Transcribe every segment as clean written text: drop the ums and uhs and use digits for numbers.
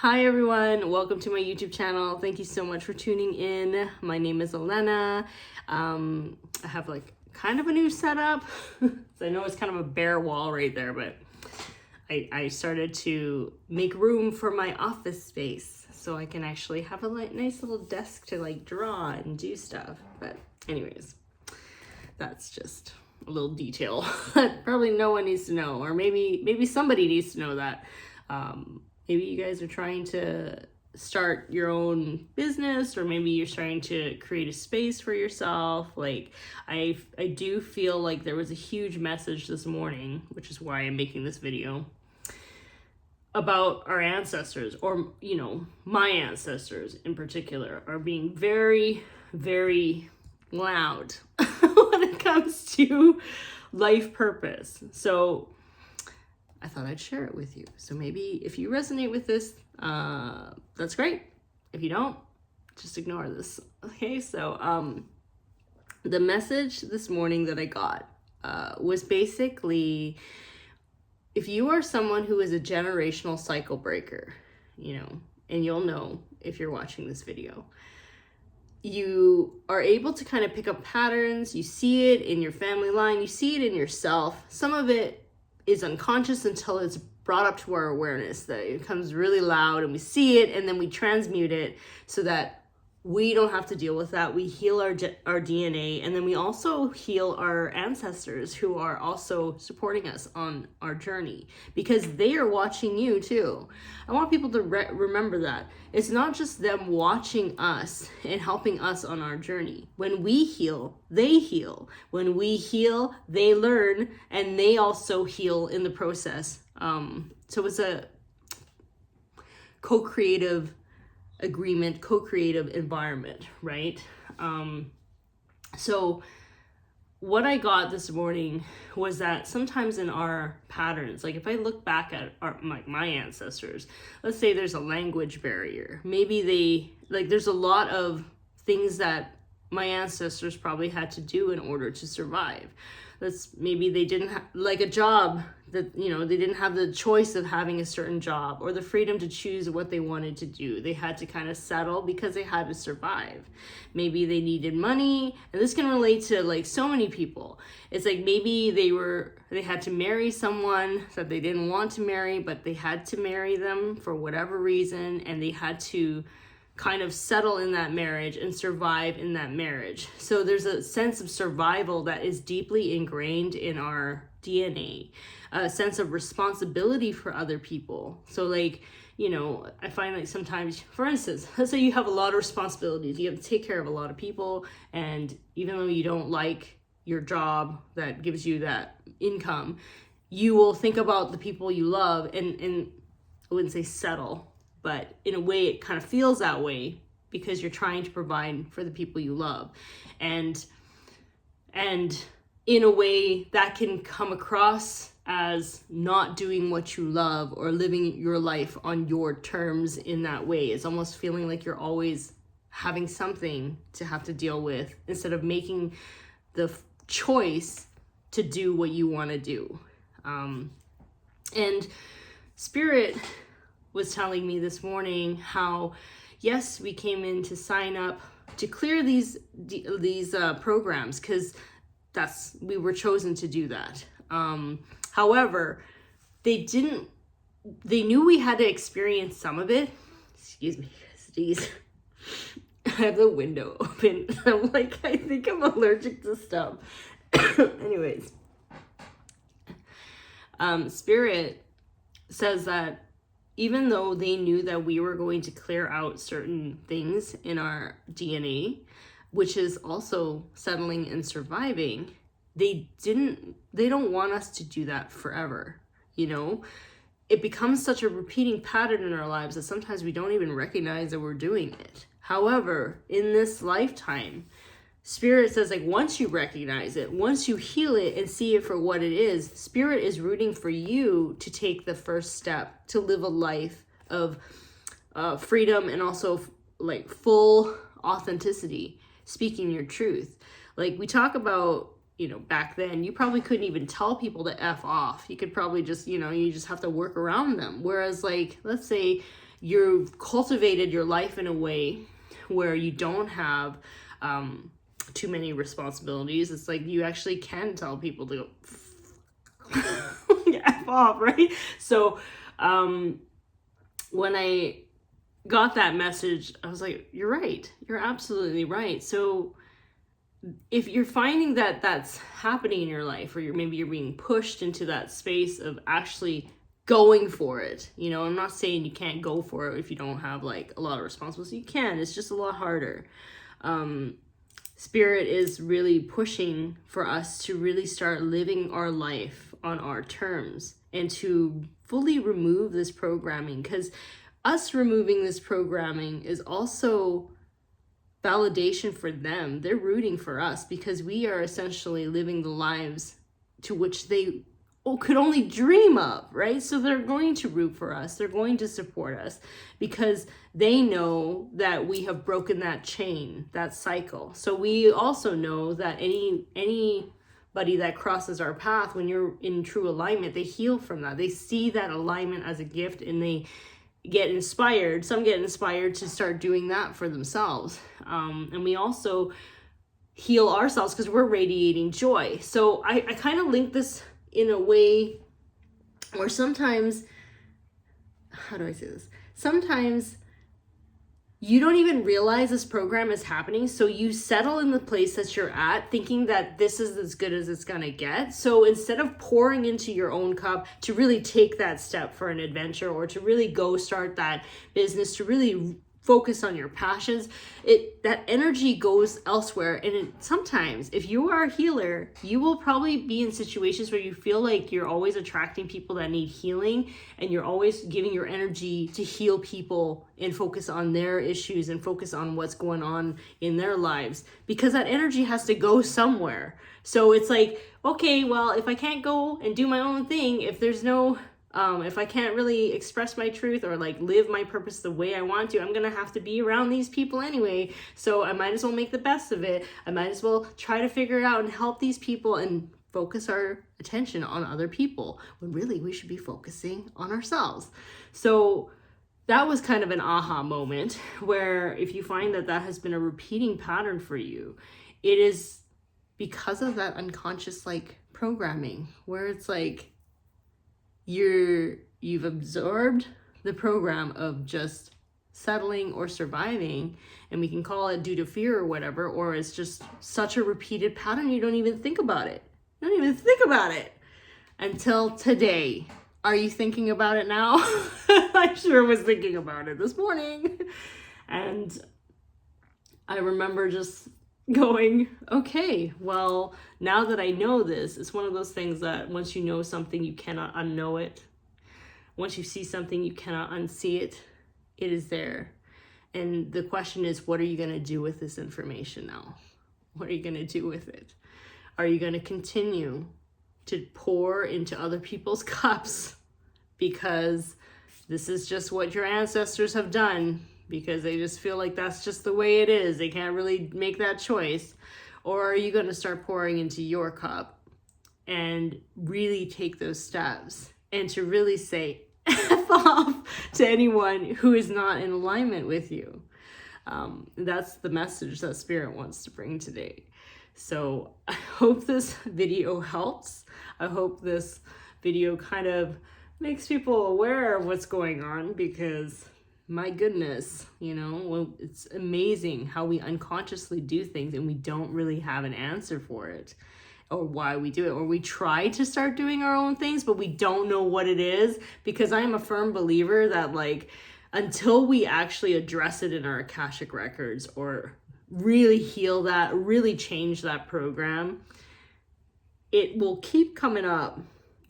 Hi everyone, welcome to my YouTube channel. Thank you so much for tuning in. My name is Elena. I have like kind of a new setup. So I know it's kind of a bare wall right there, but I started to make room for my office space so I can actually have a nice little desk to like draw and do stuff. But anyways, that's just a little detail that probably no one needs to know, or maybe somebody needs to know that. Maybe you guys are trying to start your own business, or maybe you're trying to create a space for yourself. Like I do feel like there was a huge message this morning, which is why I'm making this video, about our ancestors, or my ancestors in particular are being very, very loud when it comes to life purpose. So I thought I'd share it with you. So maybe if you resonate with this, that's great. If you don't, just ignore this. Okay, so the message this morning that I got was basically, if you are someone who is a generational cycle breaker, and you'll know if you're watching this video, you are able to kind of pick up patterns. You see it in your family line, you see it in yourself. Some of it is unconscious until it's brought up to our awareness, that it becomes really loud and we see it, and then we transmute it so that we don't have to deal with that. We heal our DNA, and then we also heal our ancestors who are also supporting us on our journey, because they are watching you too. I want people to remember that. It's not just them watching us and helping us on our journey. When we heal, they heal. When we heal, they learn, and they also heal in the process. So it's a co-creative agreement, co-creative environment, right? So what I got this morning was that sometimes in our patterns, like if I look back at my ancestors, let's say there's a language barrier. Maybe there's a lot of things that my ancestors probably had to do in order to survive. Maybe they didn't have like a job that, they didn't have the choice of having a certain job or the freedom to choose what they wanted to do. They had to kind of settle because they had to survive. Maybe they needed money, and this can relate to like so many people. It's like maybe they had to marry someone that they didn't want to marry, but they had to marry them for whatever reason, and they had to kind of settle in that marriage and survive in that marriage. So there's a sense of survival that is deeply ingrained in our DNA, a sense of responsibility for other people. So I find like sometimes, for instance, let's say you have a lot of responsibilities, you have to take care of a lot of people, and even though you don't like your job that gives you that income, you will think about the people you love, and I wouldn't say settle, but in a way it kind of feels that way because you're trying to provide for the people you love. And in a way that can come across as not doing what you love or living your life on your terms in that way. It's almost feeling like you're always having something to have to deal with instead of making the choice to do what you want to do. And Spirit was telling me this morning how, yes, we came in to sign up to clear these programs because we were chosen to do that. However, they knew we had to experience some of it. Excuse me, geez. I have the window open. I'm like, I think I'm allergic to stuff. Anyways, Spirit says that even though they knew that we were going to clear out certain things in our DNA, which is also settling and surviving, they don't want us to do that forever. It becomes such a repeating pattern in our lives that sometimes we don't even recognize that we're doing it. However, in this lifetime, Spirit says, once you recognize it, once you heal it and see it for what it is, Spirit is rooting for you to take the first step to live a life of freedom and also full authenticity, speaking your truth. We talk about, back then, you probably couldn't even tell people to F off. You could probably just, you just have to work around them. Whereas let's say you've cultivated your life in a way where you don't have too many responsibilities. It's like you actually can tell people to go F off, right? So when I got that message, I was like, you're right. You're absolutely right. So if you're finding that that's happening in your life, or maybe you're being pushed into that space of actually going for it, you know, I'm not saying you can't go for it if you don't have like a lot of responsibilities. You can, it's just a lot harder. Spirit is really pushing for us to really start living our life on our terms and to fully remove this programming, because us removing this programming is also validation for them. They're rooting for us because we are essentially living the lives to which they could only dream of, right? So they're going to root for us. They're going to support us because they know that we have broken that chain, that cycle. So we also know that anybody that crosses our path, when you're in true alignment, they heal from that. They see that alignment as a gift and they get inspired. Some get inspired to start doing that for themselves. And we also heal ourselves because we're radiating joy. So I kind of link this in a way where sometimes, how do I say this? Sometimes you don't even realize this program is happening. So you settle in the place that you're at thinking that this is as good as it's going to get. So instead of pouring into your own cup to really take that step for an adventure, or to really go start that business, to really focus on your passions, that energy goes elsewhere. And sometimes if you are a healer, you will probably be in situations where you feel like you're always attracting people that need healing, and you're always giving your energy to heal people and focus on their issues and focus on what's going on in their lives, because that energy has to go somewhere. So it's like, okay, well, if I can't go and do my own thing, if there's no if I can't really express my truth or like live my purpose the way I want to, I'm gonna have to be around these people anyway. So I might as well make the best of it. I might as well try to figure it out and help these people and focus our attention on other people, when really we should be focusing on ourselves. So that was kind of an aha moment, where if you find that that has been a repeating pattern for you, it is because of that unconscious like programming, where it's like you've absorbed the program of just settling or surviving, and we can call it due to fear or whatever, or it's just such a repeated pattern you don't even think about it. You don't even think about it until today. Are you thinking about it now? I sure was thinking about it this morning. And I remember just going, okay, well, now that I know this, it's one of those things that once you know something, you cannot unknow it. Once you see something, you cannot unsee it. It is there. And the question is, what are you going to do with this information now? What are you going to do with it? Are you going to continue to pour into other people's cups because this is just what your ancestors have done, because they just feel like that's just the way it is, they can't really make that choice? Or are you going to start pouring into your cup and really take those steps and to really say F off to anyone who is not in alignment with you? That's the message that Spirit wants to bring today. So I hope this video helps. I hope this video kind of makes people aware of what's going on, because my goodness, you know, it's amazing how we unconsciously do things and we don't really have an answer for it, or why we do it, or we try to start doing our own things, but we don't know what it is. Because I am a firm believer that like, until we actually address it in our Akashic records, or really heal that, really change that program, it will keep coming up.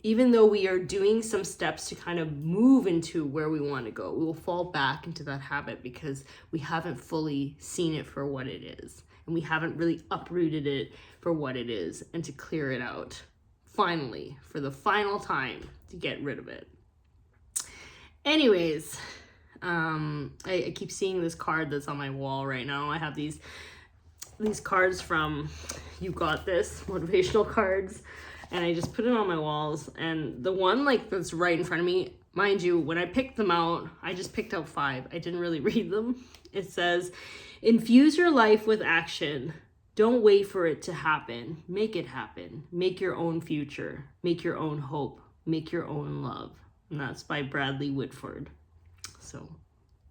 Even though we are doing some steps to kind of move into where we want to go, we will fall back into that habit because we haven't fully seen it for what it is. And we haven't really uprooted it for what it is, and to clear it out finally, for the final time, to get rid of it. Anyways, I keep seeing this card that's on my wall right now. I have these cards from You Got This, motivational cards. And I just put it on my walls. And the one like that's right in front of me, mind you, when I picked them out, I just picked out 5. I didn't really read them. It says, infuse your life with action. Don't wait for it to happen. Make it happen. Make your own future. Make your own hope. Make your own love. And that's by Bradley Whitford. So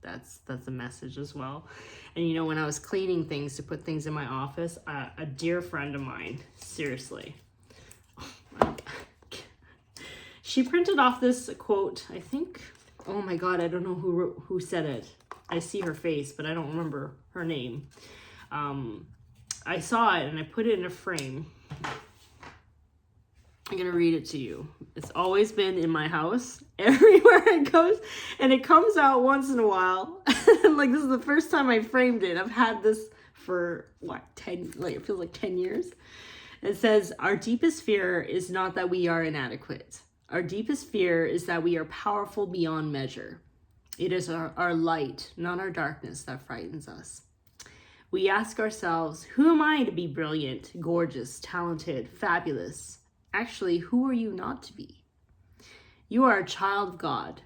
that's a message as well. And you know, when I was cleaning things to put things in my office, a dear friend of mine, seriously, she printed off this quote, I think, oh my God, I don't know who said it. I see her face, but I don't remember her name. I saw it and I put it in a frame. I'm going to read it to you. It's always been in my house, everywhere it goes, and it comes out once in a while. Like, this is the first time I framed it. I've had this for, what, 10, like, it feels like 10 years. It says, our deepest fear is not that we are inadequate. Our deepest fear is that we are powerful beyond measure. It is our light, not our darkness, that frightens us. We ask ourselves, who am I to be brilliant, gorgeous, talented, fabulous? Actually, who are you not to be? You are a child of God.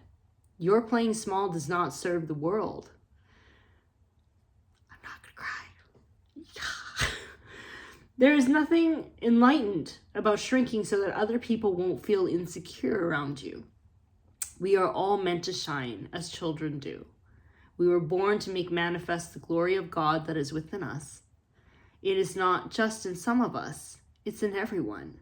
Your playing small does not serve the world. I'm not gonna cry. There is nothing enlightened about shrinking so that other people won't feel insecure around you. We are all meant to shine as children do. We were born to make manifest the glory of God that is within us. It is not just in some of us, it's in everyone.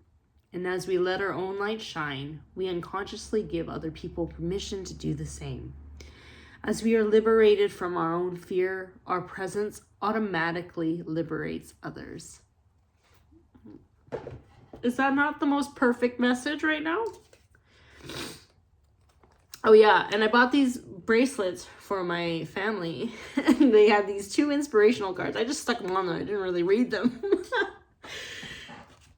And as we let our own light shine, we unconsciously give other people permission to do the same. As we are liberated from our own fear, our presence automatically liberates others. Is that not the most perfect message right now? Oh yeah, and I bought these bracelets for my family. And they had these 2 inspirational cards. I just stuck them on there. I didn't really read them.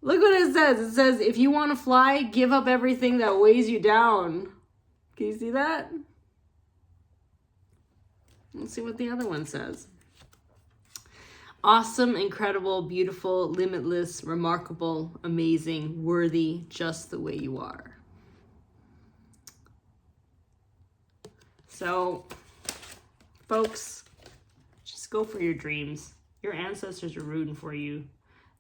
Look what it says. It says, if you want to fly, give up everything that weighs you down. Can you see that? Let's see what the other one says. Awesome, incredible, beautiful, limitless, remarkable, amazing, worthy, just the way you are. So, folks, just go for your dreams. Your ancestors are rooting for you.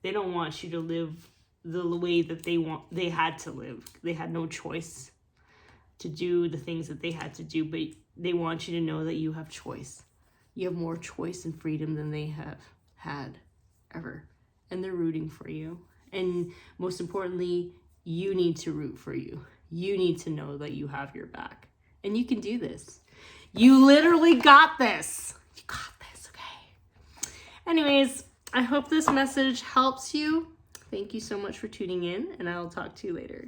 They don't want you to live the way that they had to live. They had no choice to do the things that they had to do, but they want you to know that you have choice. You have more choice and freedom than they have had ever. And they're rooting for you. And most importantly, you need to root for you. You need to know that you have your back. And you can do this. You literally got this. You got this, okay? Anyways, I hope this message helps you. Thank you so much for tuning in, and I'll talk to you later.